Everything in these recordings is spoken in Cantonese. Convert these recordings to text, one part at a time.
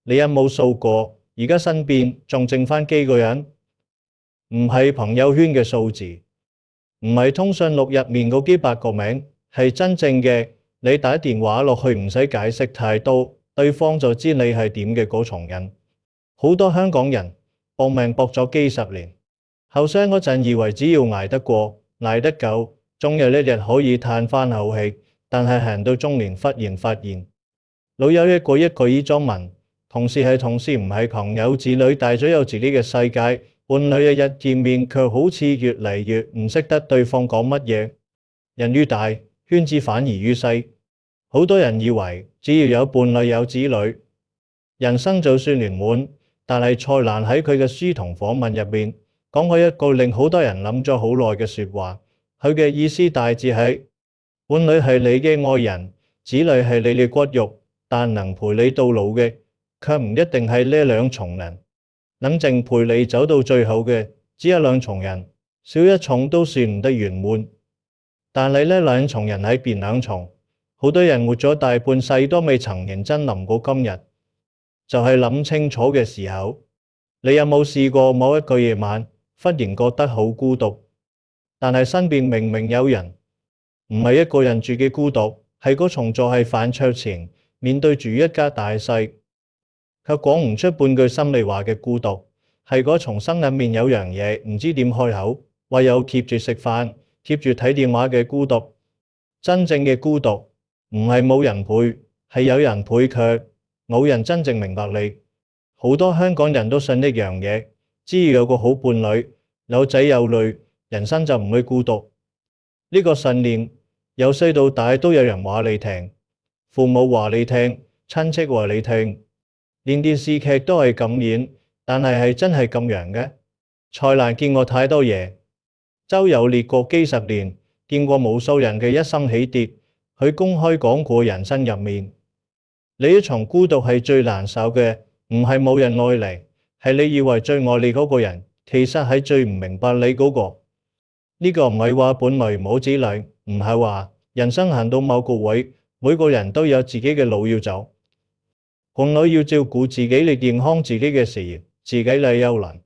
你有冇數過？而家身邊仲剩返幾個人？唔係朋友圈嘅數字，唔係通訊錄入面嗰幾百個名，係真正嘅你打電話落去唔使解釋太多，對方就知你係點嘅嗰重人。好多香港人搏命搏咗幾十年，後生嗰陣以為只要捱得過、捱得久，終有一日可以嘆返口氣，但係行到中年忽然發現，老友一個一個移咗民，同事係同事唔係朋友，子女大咗有自己嘅世界，伴侶日日見面卻好似越嚟越唔識得對方講乜嘢。人愈大，圈子反而愈細。好多人以為只要有伴侶有子女，人生就算圓滿，但係蔡瀾喺佢嘅書同訪問入面講過一個令好多人諗咗好耐嘅說話，佢嘅意思大致係：伴侶係你嘅愛人，子女係你嘅骨肉，但能陪你到老嘅，卻唔一定係呢兩重人。能淨陪你走到最後嘅，只有兩重人，少一重都算唔得圓滿。但係呢兩重人喺邊兩重？好多人活咗大半世都未曾認真諗過今日，就係諗清楚嘅時候。你有冇試過某一個夜晚，忽然覺得好孤獨，但係身邊明明有人，唔係一個人住嘅孤獨，係嗰重坐喺飯桌前，面對住一家大細，卻講唔出半句心裡話嘅孤獨，係嗰重心入面有樣嘢唔知點開口，唯有貼住食飯、貼住睇電話嘅孤獨。真正嘅孤獨唔係冇人陪，係有人陪卻冇人真正明白你。好多香港人都信一樣嘢，只要有個好伴侶，有仔有女，人生就唔會孤獨。呢個信念由細到大都有人話你聽，父母話你聽，親戚話你聽，連電視劇都係咁演，但係真係咁樣嘅？蔡瀾見過太多嘢，周遊列國幾十年，見過無數人嘅一生起跌，佢公開講過人生入面，你一重孤獨係最難受嘅，唔係冇人愛你，係你以為最愛你嗰個人，其實係最唔明白你嗰個。呢個唔係話伴侶冇子女，唔係話人生行到某個位，每個人都有自己嘅路要走。伴侶要照顧自己嘅健康、自己嘅事業、自己嘅憂慮，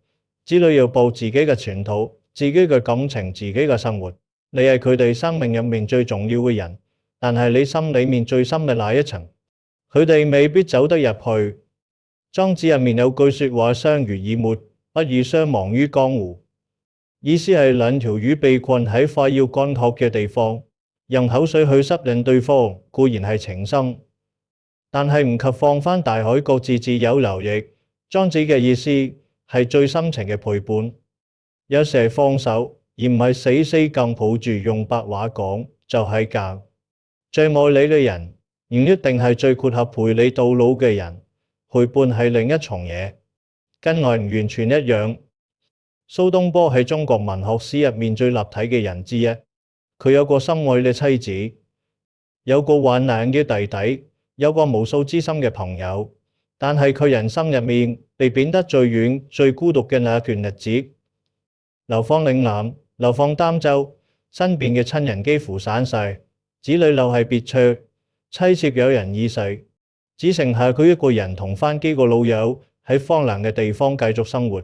子女要報自己嘅前途、自己嘅感情、自己嘅生活。你係佢哋生命入面最重要嘅人，但係你心裡面最深嘅那一層，佢哋未必走得入去。莊子入面有句說話：相濡以沫，不如相忘於江湖。意思係兩條魚被困喺快要乾涸嘅地方，用口水去濕潤對方，固然係情深，但係唔及放返大海各自自由流溢。莊子嘅意思係最深情嘅陪伴，有時係放手，而唔係死死咁抱住。用白話講就係教。最愛你嘅人唔一定係最適合陪你到老嘅人，陪伴係另一重嘢，跟愛唔完全一樣。蘇東坡係中國文學史入面最立體嘅人之一，佢有個心愛嘅妻子，有個患難嘅弟弟，有個無數知心嘅朋友，但係佢人生入面被貶得最遠、最孤獨嘅那段日子，流放嶺南，流放儋州，身邊嘅親人幾乎散晒，子女留喺別處，妻妾有人已逝，只剩下佢一個人同返幾個老友喺荒涼嘅地方繼續生活。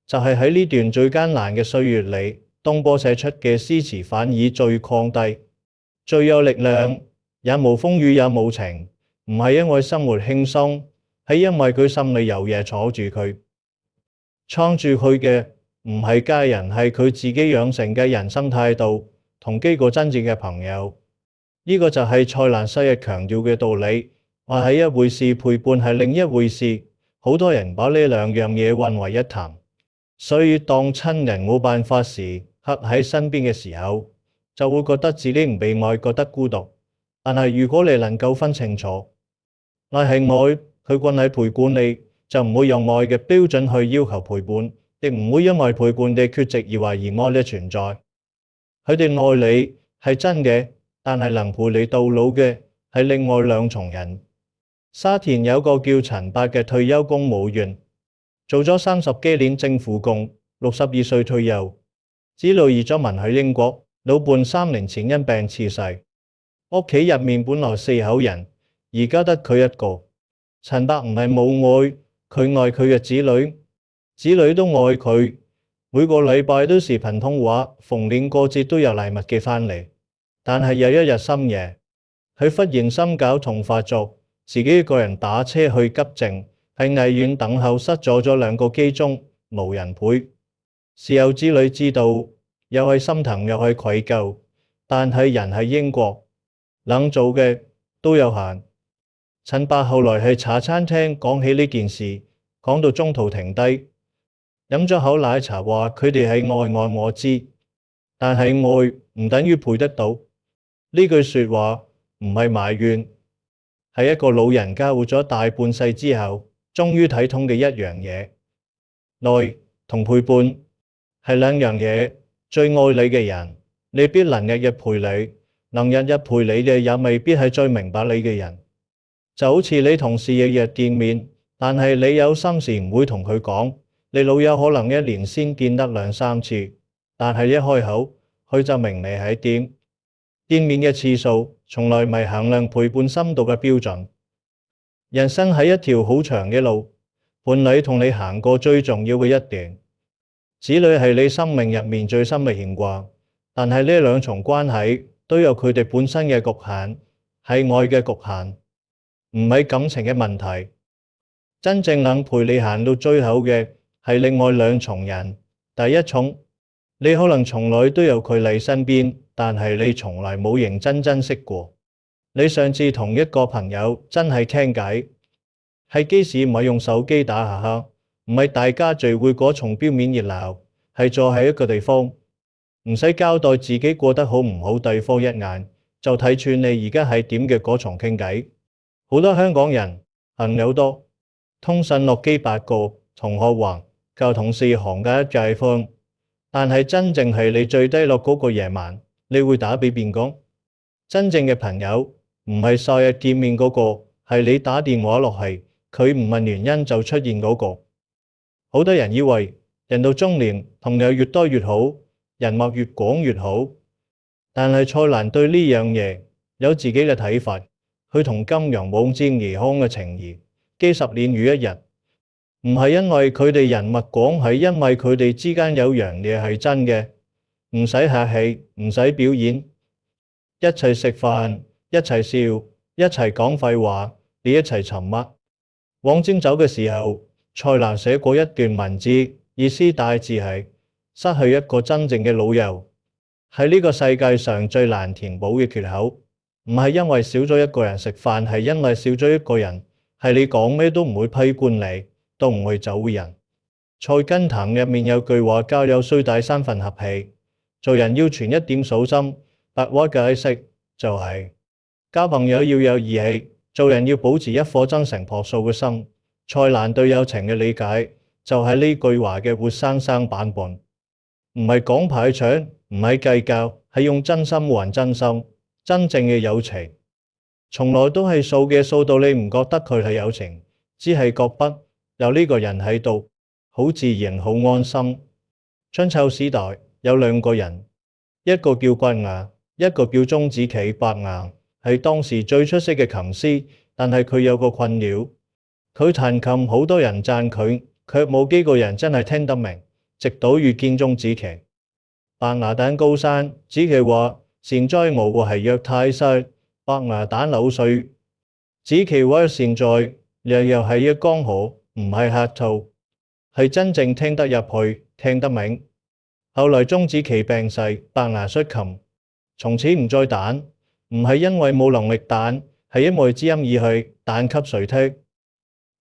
就係喺呢段最艱難嘅歲月裏，東坡寫出嘅詩詞反而最曠帝、最有力量，也無風雨也無晴。唔係因為生活輕鬆，係因為佢心裏有嘢坐住佢，撐住佢嘅唔係家人，係佢自己養成嘅人生態度同幾個真正嘅朋友。呢個就係蔡瀾昔日強調嘅道理，愛係一回事，陪伴係另一回事。好多人把呢兩樣嘢混為一談。所以當親人冇辦法時，刻喺身邊嘅時候，就會覺得自己唔被愛，覺得孤獨。但係如果你能夠分清楚，愛係愛，佢困喺陪伴你，就唔會用愛嘅標準去要求陪伴，亦唔會因為陪伴嘅缺席而懷疑愛嘅存在。佢哋愛你係真嘅，但係能陪你到老嘅係另外兩重人。沙田有個叫陳伯嘅退休公務員，做咗30幾年政府工，62歲退休，子女移咗民去英國，老伴3年前因病辭世，屋企入面本來4口人，而家得佢一個，陳伯唔係冇愛，佢愛佢嘅子女，子女都愛佢，每個禮拜都視頻通話，逢年過節都有禮物寄返嚟。但係有一日深夜，佢忽然心絞痛發作，自己一個人打車去急症，喺醫院等候室坐咗2個幾鐘，無人陪。事後子女知道，又係心疼又係愧疚，但係人喺英國，能做嘅都有限。陳伯後來喺茶餐廳講起呢件事，講到中途停低，飲咗口奶茶，話佢哋係愛我知，但係愛唔等於陪得到。呢句說話唔係埋怨，係一個老人家活咗大半世之後，終於睇通嘅一樣嘢。愛同陪伴係2樣嘢，最愛你嘅人未必能日日陪你，能日日陪你嘅也未必係最明白你嘅人。就好似你同事日日見面，但係你有心事唔會同佢講，你老友可能1年先見得2、3次，但係一開口，佢就明你喺點。見面嘅次數從來未衡量陪伴深度嘅標準。人生係一條好長嘅路，伴侶同你行過最重要嘅一段，子女係你生命入面最深嘅牽掛，但係呢2重關係都有佢哋本身嘅局限，係愛嘅局限，唔係感情嘅問題。真正能陪你行到最後嘅係另外2重人。第一重，你可能從來都有佢喺身邊，但係你從來冇認真珍惜過。你上次同一個朋友真係傾偈，係幾時？唔係用手機打下哈，唔係大家聚會嗰種表面熱鬧，係坐喺一個地方，唔使交代自己過得好唔好，對方一眼就睇穿你而家係點嘅嗰種傾偈。好多香港人朋友多，通訊錄幾百個，同學橫舊同事行家街坊，但係真正係你最低落嗰個夜晚，你會打俾邊個？真正嘅朋友唔係曬日見面嗰個，係你打電話落去，佢唔問原因就出現嗰個。好多人以為人到中年，朋友越多越好，人脈越廣越好，但係蔡瀾對呢樣嘢有自己嘅睇法。佢同金庸往戰而康嘅情誼，幾十年如一日，唔係因為佢哋人脈廣，係因為佢哋之間有樣嘢係真嘅，唔使客氣，唔使表演，一齊食飯，一齊笑，一齊講廢話，你一齊沉默。往征走嘅時候，蔡瀾寫過一段文字，意思大致係失去一個真正嘅老友，係呢個世界上最難填補嘅缺口。唔係因為少咗一個人食飯，係因為少咗一個人，係你講咩都唔會批判你，都唔會走嘅人。菜根譚入面有句話，交友需帶3份合氣，做人要存一點數心。白話解釋就係交朋友要有義氣，做人要保持一顆真誠樸素嘅心。蔡瀾對友情嘅理解就係呢句話嘅活生生版本，唔係講排場，唔係計較，係用真心還真心。真正嘅友情從來都係數嘅，數到你唔覺得佢係友情，只係覺得有呢個人喺度，好自然，好安心。春秋時代有2個人，一個叫伯牙，一個叫鐘子期。伯牙係當時最出色嘅琴師，但係佢有個困擾，佢彈琴好多人讚佢，卻冇幾個人真係聽得明。直到遇見鐘子期，伯牙彈高山，子期話善哉我係約太歲，伯牙彈柳絮，子期話善哉又係一江河，唔係客套，係真正聽得入去，聽得明。後來鐘子期病逝，伯牙摔琴，從此唔再彈，唔係因為冇能力彈，係因為知音已去，彈給誰聽？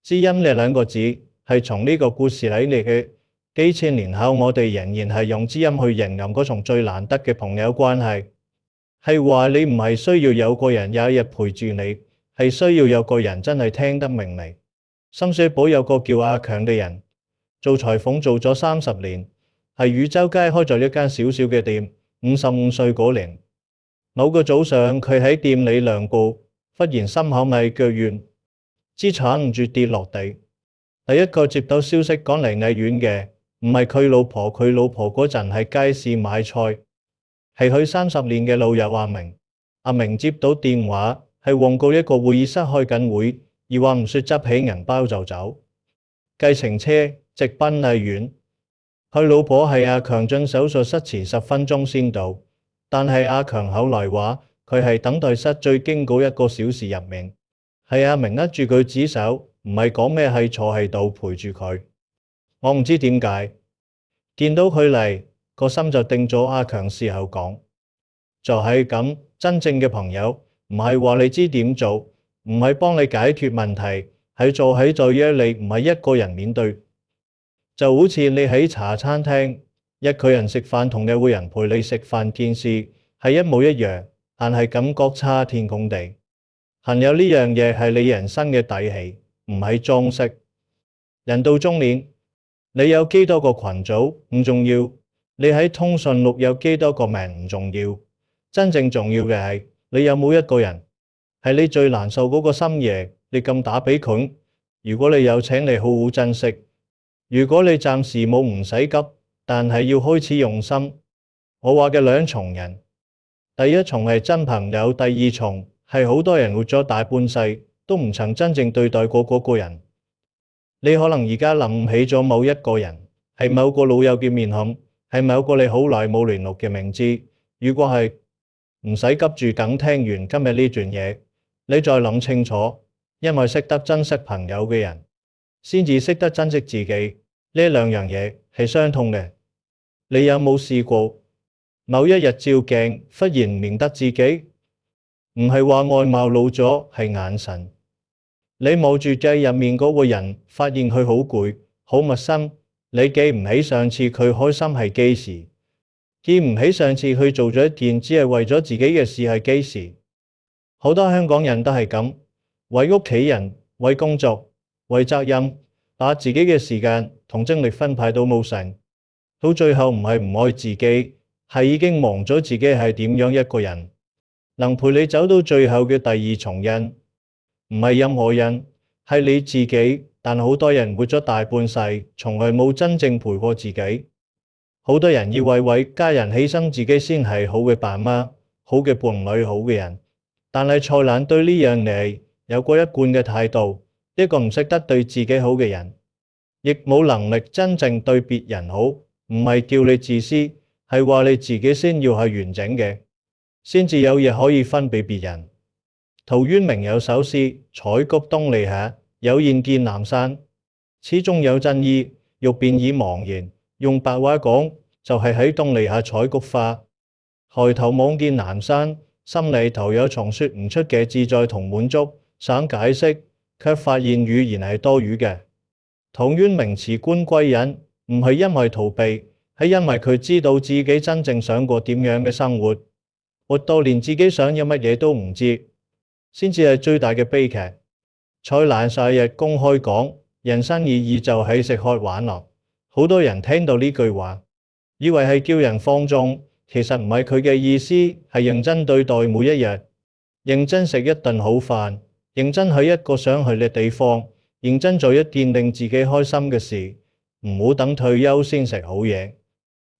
知音呢2個字係從呢個故事嚟嘅，幾千年後我哋仍然係用知音去形容嗰種最難得嘅朋友關係。係話你唔係需要有個人有一日陪住你，係需要有個人真係聽得明你。深水埗有個叫阿強嘅人，做裁縫做咗30年，係汝州街開咗一間小小嘅店。55歲嗰年，某個早上佢喺店裏晾布，忽然心口咪腳軟，資產唔住跌落地。第一個接到消息趕嚟醫院嘅，唔係佢老婆，佢老婆嗰陣喺街市買菜，係佢30年嘅老友阿明。阿明接到電話，係旺角一個會議室開緊會，二話唔說執起銀包就走。計程車直奔荔園。佢老婆係阿強進手術室前10分鐘先到，但係阿強後來話佢係等待室最經過1個小時入面。係阿明握住佢指手，唔係講咩係坐喺度陪住佢。我唔知點解，見到佢嚟個心就定咗。阿強事後講，就係咁，真正嘅朋友唔係話你知點做，唔係幫你解決問題，係做喺度約你，唔係一個人面對。就好似你喺茶餐廳，一個人食飯同有個人陪你食飯件事係一模一樣，但係感覺差天共地。朋友呢樣嘢係你人生嘅底氣，唔係裝飾。人到中年，你有幾多個群組唔重要，你喺通訊錄有幾多個名唔重要，真正重要嘅係你有冇一個人係你最難受嗰個深夜，你咁打俾佢。如果你有，請你好好珍惜。如果你暫時冇，唔使急，但係要開始用心。我話嘅2重人，第一重係真朋友，第二重係好多人活咗大半世都唔曾真正對待過嗰個人。你可能而家諗唔起咗某一個人，係某個老友嘅面孔，係某個你好耐冇聯絡嘅名字。如果係，唔使急住等聽完今日呢段嘢，你再諗清楚，因為識得珍惜朋友嘅人，先至識得珍惜自己。呢2樣嘢係相通嘅。你有冇試過某一日照鏡，忽然唔認得自己？唔係話外貌老咗，係眼神。你望住鏡入面嗰個人，發現佢好攰，好陌生。你記唔起上次佢開心係幾時？記唔起上次佢做咗一件只係為咗自己嘅事係幾時？好多香港人都係咁，為屋企人、為工作、為責任，把自己嘅時間同精力分派到冇成，到最後唔係唔愛自己，係已經忘咗自己係點樣一個人。能陪你走到最後嘅第2重人，唔係任何人，係你自己。但好多人活咗大半世，從來冇真正陪過自己。好多人以為家人犧牲自己先係好嘅爸媽、好嘅伴侶、好嘅人，但係蔡瀾對呢樣嘢有過一貫嘅態度。一個唔識得對自己好嘅人，亦冇能力真正對別人好。唔係叫你自私，係話你自己先要係完整嘅，先至有嘢可以分俾別人。陶淵明有首詩：採菊東籬下，有燕見南山。始終有真意，欲辨已茫然。用白話講，就係喺東籬下採菊花，抬頭望見南山，心裏頭有從說唔出嘅自在同滿足，想解釋，卻發現語言係多餘嘅。陶淵明辭官歸隱，唔係因為逃避，係因為佢知道自己真正想過點樣嘅生活，活到連自己想要乜嘢都唔知，先至係最大嘅悲劇。蔡瀾晒日公開講，人生意義就係食喝玩樂。好多人聽到呢句話，以為係叫人放縱，其實唔係佢嘅意思，係認真對待每一日，認真食一頓好飯，認真去一個想去嘅地方，認真做一件令自己開心嘅事。唔好等退休先食好嘢，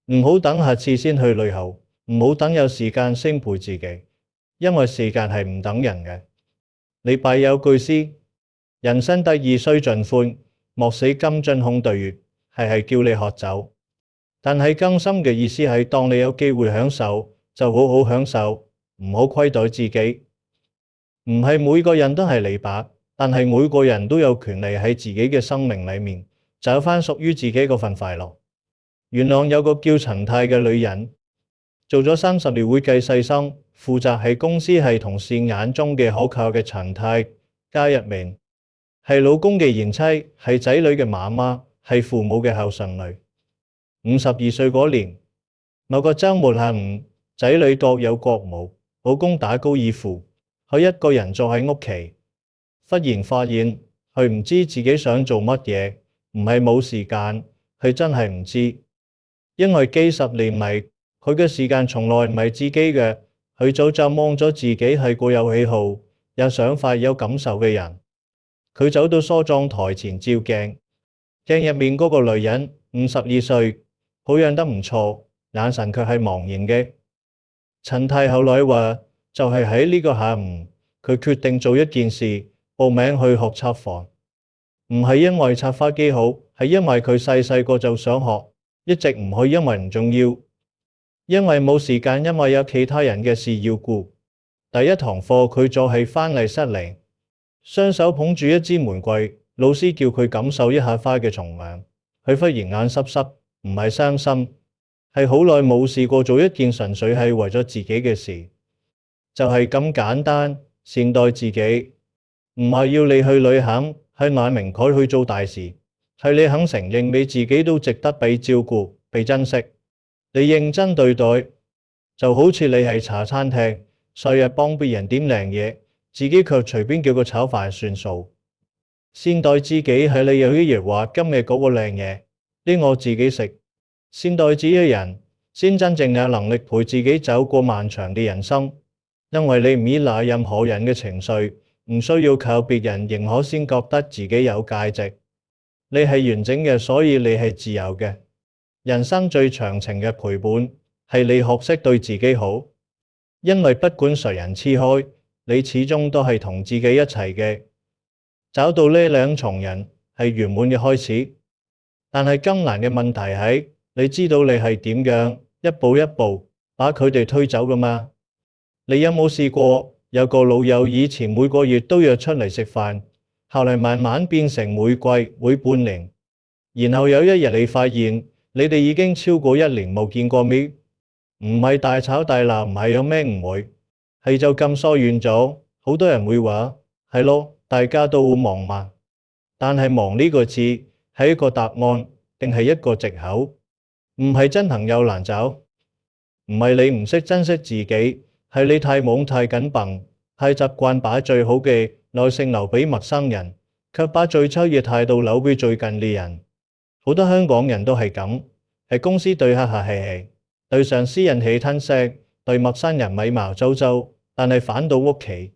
唔好等下次先去旅遊，唔好等有時間先陪自己，因為時間係唔等人嘅。李白有句詩：人生得意須盡歡，莫使金樽空對月。係叫你喝酒，但係更深嘅意思係，當你有機會享受，就好好享受，唔好虧待自己。唔係每個人都係李白，但係每個人都有權利喺自己嘅生命裏面找返屬於自己嗰份快樂。元朗有個叫陳太嘅女人，做咗30年會計細心，負責喺公司係同事眼中嘅可靠嘅陳太，家入面係老公嘅賢妻，係仔女嘅媽媽，係父母嘅孝順女。52歲嗰年，某個週末下午，仔女各有各務，老公打高爾夫，佢一個人坐喺屋企，忽然發現佢唔知自己想做乜嘢，唔係冇時間，佢真係唔知，因為幾十年嚟，佢嘅時間從來唔係自己嘅，佢早就忘咗自己係個有喜好、有想法、有感受嘅人。佢走到梳妝台前照鏡。鏡入面嗰個女人52歲，保養得唔錯，眼神卻係茫然嘅。陳太後來話，就係喺呢個下午，佢決定做一件事，報名去學插房，唔係因為插花機好，係因為佢細個就想學，一直唔去因為唔重要，因為冇時間，因為有其他人嘅事要顧。第一堂課佢就係返嚟失靈，雙手捧住一支玫瑰，老師叫佢感受一下花嘅重量，佢忽然眼濕濕，唔係傷心，係好耐冇試過做一件純粹係為咗自己嘅事，就係咁簡單。善待自己，唔係要你去旅行，去買名牌去做大事，係你肯承認你自己都值得被照顧、被珍惜。你認真對待，就好似你係茶餐廳，成日幫別人點靚嘢，自己卻隨便叫個炒飯算數。善待自己係你有一日話今日嗰個靚嘢，呢我自己食。善待自己嘅人，先真正有能力陪自己走過漫長嘅人生，因為你唔依賴任何人嘅情緒，唔需要靠別人認可先覺得自己有價值。你係完整嘅，所以你係自由嘅。人生最長情嘅陪伴，係你學識對自己好，因為不管誰人黐開，你始終都係同自己一齊嘅。找到呢兩重人係圓滿嘅開始，但係更難嘅問題係，你知道你係點樣一步一步把佢哋推走㗎嘛？你有冇試過有個老友以前每個月都約出嚟食飯，後嚟慢慢變成每季每半年，然後有一日你發現你哋已經超過1年冇見過面，唔係大吵大鬧，唔係有咩誤會，係就咁疏遠咗。好多人會話係咯，大家都好忙嘛，但係忙呢個字係一個答案定係一個藉口？唔係真朋友難找，唔係你唔識珍惜自己，係你太忙太緊繃，太習慣把最好嘅耐性留俾陌生人，卻把最差嘅態度留俾最近嘅人。好多香港人都係咁，係公司對客客氣氣，對上司人氣吞聲，對陌生人禮貌周周，但係返到屋企，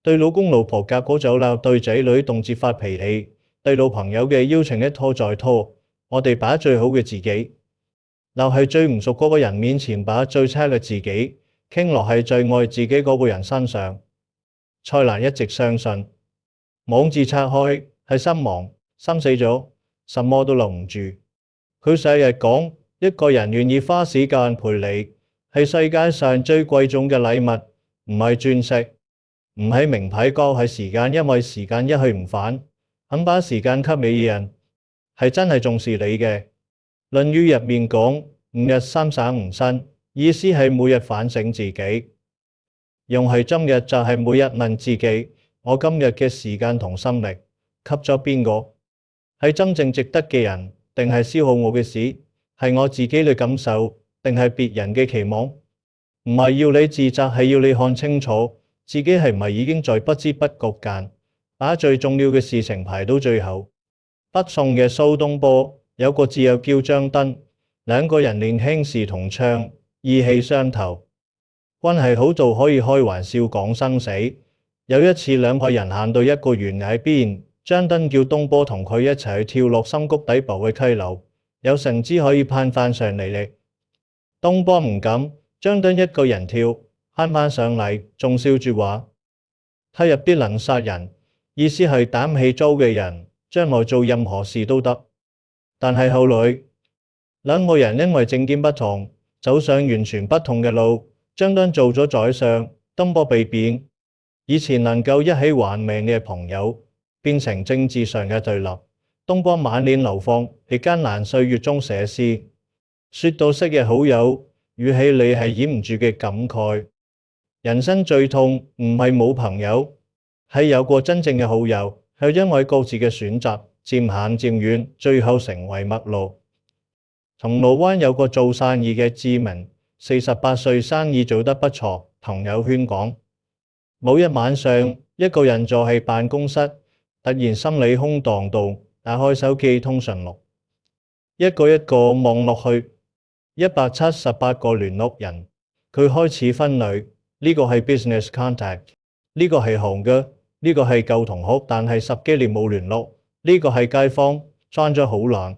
對老公老婆夾果酒鬧，對仔女動輒發脾氣，對老朋友嘅邀請一拖再拖。我哋把最好嘅自己留喺最唔熟嗰個人面前，把最差嘅自己傾落喺最愛自己嗰個人身上，才難一直相信。網字拆開係心忙，心死咗，什麼都留唔住。佢成日講，一個人願意花時間陪你，係世界上最貴重嘅禮物，唔係鑽石，唔係名牌包，係時間，因為時間一去唔返，肯把時間給你嘅人，係真係重視你嘅。《論語》入面講5日三省吾身，意思係每日反省自己。用係今日就係每日問自己，我今日嘅時間同心力給咗邊個？係真正值得嘅人，定係消耗我嘅事？係我自己嘅感受，定係別人嘅期望？唔係要你自責，係要你看清楚自己係唔係已經在不知不覺間把最重要嘅事情排到最後。北宋嘅蘇東坡有個摯友叫張敦，兩個人年輕時同窗，意氣相投，關係好到可以開玩笑講生死。有一次兩個人行到一個懸崖邊，張敦叫東坡同佢一齊去跳落深谷底部嘅溪流，有繩子可以攀翻上嚟嘅。東坡唔敢，張敦一個人跳，攀翻上嚟，仲笑住話：他日必能殺人，意思係膽氣粗嘅人將來做任何事都得。但係後來兩個人因為政見不同，走上完全不同嘅路。張敦做咗宰相，東坡被貶。以前能夠一起玩命嘅朋友，變成政治上嘅對立。東坡晚年流放，喺艱難歲月中寫詩，說到昔日好友，語氣裏係掩唔住嘅感慨。人生最痛唔係冇朋友，係有過真正嘅好友，係因為各自嘅選擇漸行漸遠，最後成為陌路。銅鑼灣有個做生意嘅志明，48歲生意做得不錯，朋友圈講，某一晚上，一個人坐喺辦公室，突然心裏空蕩蕩，打開手機通訊錄，一個一個望落去，178個聯絡人，佢開始分類，呢個係 business contact，呢個係紅嘅，呢個係舊同學，但係10幾年冇聯絡，呢個係街坊，裝咗好冷。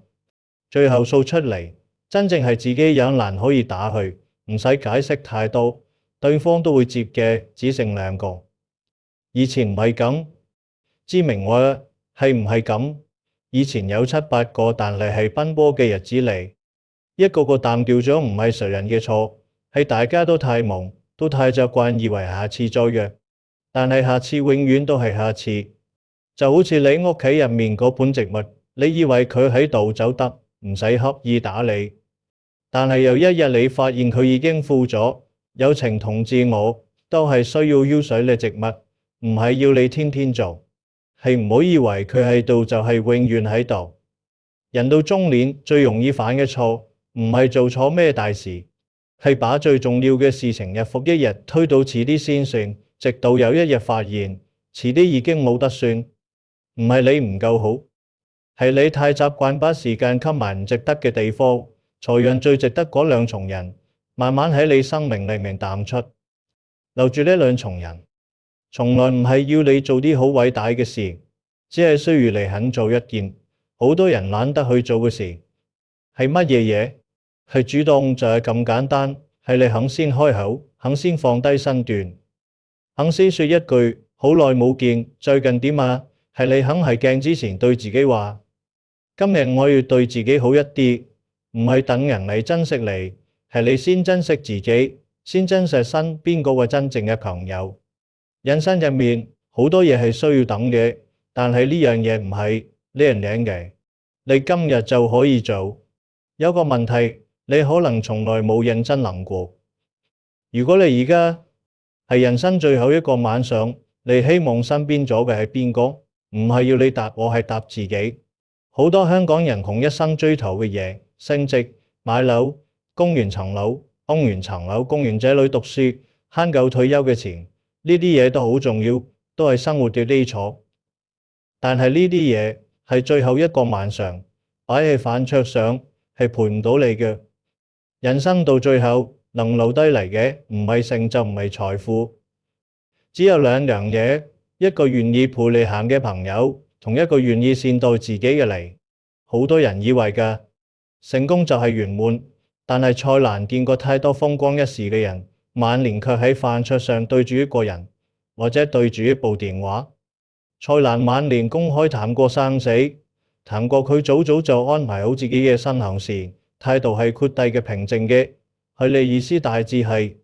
最後數出嚟，真正係自己有難可以打去，唔使解釋太多，對方都會接嘅，只剩2個。以前唔係咁，知名話係唔係咁？以前有7、8個，但係奔波嘅日子嚟，一個個淡掉咗，唔係誰人嘅錯，係大家都太忙，都太習慣，以為下次再約。但係下次永遠都係下次，就好似你屋企入面嗰盆植物，你以為佢喺度就得，唔使刻意打理。但係有一日你發現佢已經枯咗，友情同自我都係需要澆水嘅植物，唔係要你天天做。係唔好以為佢喺度就係永遠喺度。人到中年最容易犯嘅錯，唔係做錯咩大事，係把最重要嘅事情日復一日推到遲啲先算，直到有一日發現遲啲已經冇得算。唔係你唔夠好，係你太習慣把時間給埋唔值得嘅地方，才讓最值得嗰兩重人慢慢喺你生命裏面淡出。留住呢兩重人，從來唔係要你做啲好偉大嘅事，只係需要你肯做一件好多人懶得去做嘅事。係乜嘢嘢？係主動，就係咁簡單，係你肯先開口，肯先放低身段，肯先說一句好耐冇見，最近點啊？係你肯喺鏡之前對自己話，今日我要對自己好一啲，唔係等人嚟珍惜你，係你先珍惜自己，先珍惜身邊嗰個真正嘅朋友。人生入面好多嘢係需要等嘅，但係呢樣嘢唔係呢人領嘅，你今日就可以做。有個問題，你可能從來冇認真諗過。如果你而家係人生最後一個晚上，你希望身邊咗嘅係邊個？唔係要你答我，係答自己。好多香港人窮一生追求嘅嘢，升職、買樓、供完層樓、供完層樓、供完仔女讀書、慳夠退休嘅錢，呢啲嘢都好重要，都係生活嘅基礎。但係呢啲嘢係最後一個晚上擺喺飯桌上，係陪唔到你嘅。人生到最後能留低嚟嘅，唔係成就，唔係財富，只有兩樣嘢。一個願意陪你行嘅朋友，同一個願意善待自己嘅你。好多人以為嘅成功就係圓滿，但係蔡瀾見過太多風光一時嘅人，晚年卻喺飯桌上對住一個人，或者對住一部電話。蔡瀾晚年公開談過生死，談過佢早早就安排好自己嘅身後事，態度係豁達嘅平靜嘅。佢嘅意思大致係，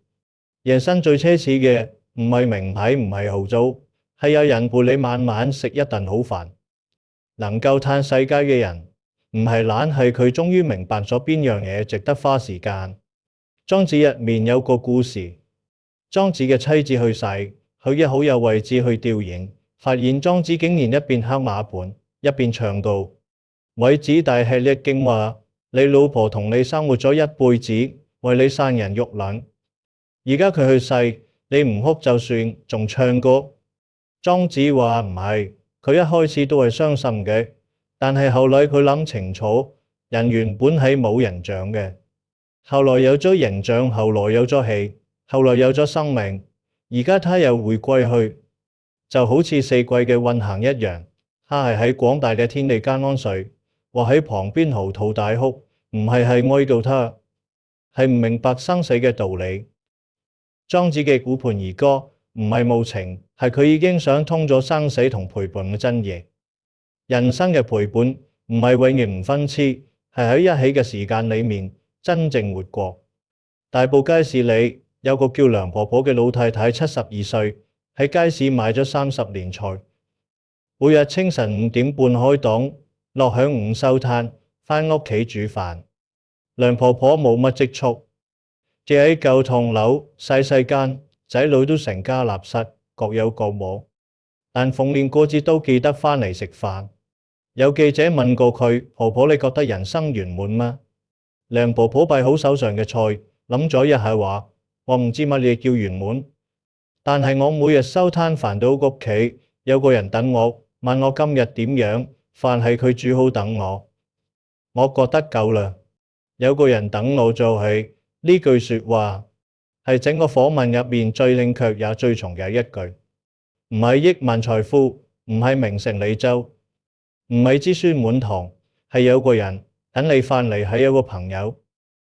人生最奢侈嘅唔係名牌，唔係豪租，係有人陪你晚晚食一頓好飯。能夠嘆世界嘅人，唔係懶，係佢終於明白咗邊樣嘢值得花時間。莊子入面有個故事，莊子嘅妻子去世，去一好有位置去吊唁，發現莊子竟然一邊敲馬盤，一邊唱道：位子大吃一驚話，你老婆同你生活咗一輩子，為你生人育女，而家佢去世，你唔哭就算，仲唱歌。莊子話唔係，佢一開始都係傷心嘅，但係後來佢諗清楚，人原本係冇人長嘅，後來有咗形象，後來有咗氣，後來有咗生命，而家他又回歸去，就好似四季嘅運行一樣。他係喺廣大嘅天地間安睡，或喺旁邊嚎啕大哭，唔係哀悼他，係唔明白生死嘅道理。莊子嘅顧盼兒歌唔係無情，係佢已經想通咗生死同陪伴嘅真義。人生嘅陪伴唔係永遠唔分痴，係喺一起嘅時間裏面真正活過。大埔街市裏有個叫梁婆婆嘅老太太，72歲，喺街市賣咗30年菜，每日清晨5點半開檔，落響午收攤，返屋企煮飯。梁婆婆冇乜積蓄，住喺舊唐樓，細細間，仔女都成家立室，各有各忙，但逢年過節都記得返嚟食飯。有記者問過佢：婆婆，你覺得人生圓滿嗎？梁婆婆擺好手上嘅菜，諗咗一下話：我唔知乜嘢叫圓滿，但係我每日收攤飯到屋企，有個人等我，問我今日點樣，飯係佢煮好等我，我覺得夠啦。有個人等我就係呢句說話，係整個訪問入面最令卻也最重嘅一句。唔係億萬財富，唔係名成利就，唔係子孫滿堂，係有個人等你返嚟，係有個朋友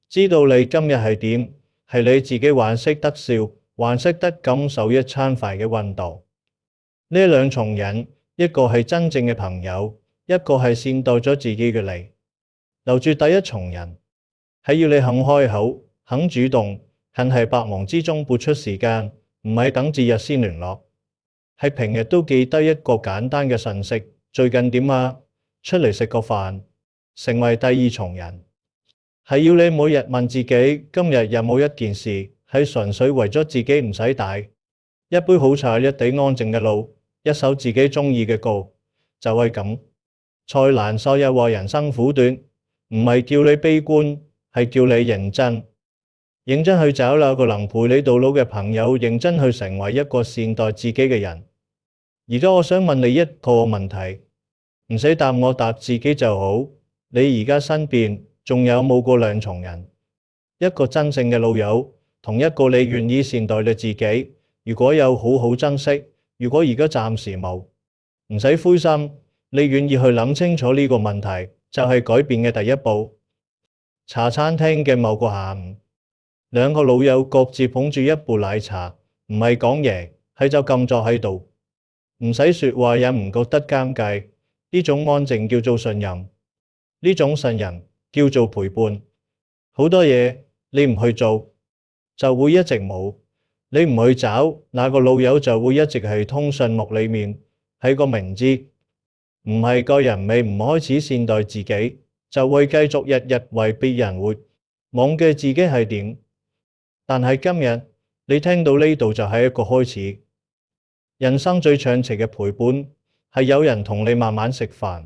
知道你今日係點，係你自己還識得笑，還識得感受一餐飯嘅溫度。呢兩重人，一個係真正嘅朋友，一個係善待咗自己嘅你。留住第一重人，係要你肯開口，肯主動，肯喺百忙之中撥出時間，唔係等節日先聯絡，係平日都記得一個簡單嘅訊息，最近點啊？出嚟食個飯，成為第二重人，係要你每日問自己，今日有冇一件事係純粹為咗自己唔使帶，一杯好茶，一地安靜嘅路，一首自己中意嘅歌，就係咁。再難受又話人生苦短，唔係叫你悲觀，係叫你認真。認真去找那個能陪你到老嘅朋友，認真去成為一個善待自己嘅人。而家我想問你一個問題，唔使答我，答自己就好。你而家身邊仲有冇嗰兩重人？一個真正嘅老友，同一個你願意善待你自己。如果有，好好珍惜；如果而家暫時冇，唔使灰心。你願意去諗清楚呢個問題，就係改變嘅第一步。茶餐廳嘅某個下午，兩個老友各自捧住一杯奶茶，唔係講嘢，係就咁坐喺度，唔使說話，也唔覺得尷尬。呢種安靜叫做信任，呢種信任叫做陪伴。好多嘢你唔去做，就會一直冇；你唔去找，那個老友就會一直係通訊錄裏面，係個名字。唔係個人未唔開始善待自己，就會繼續日日為別人活，忘記自己係點。但係今日你聽到呢度就係一個開始。人生最長情嘅陪伴，係有人同你慢慢食飯，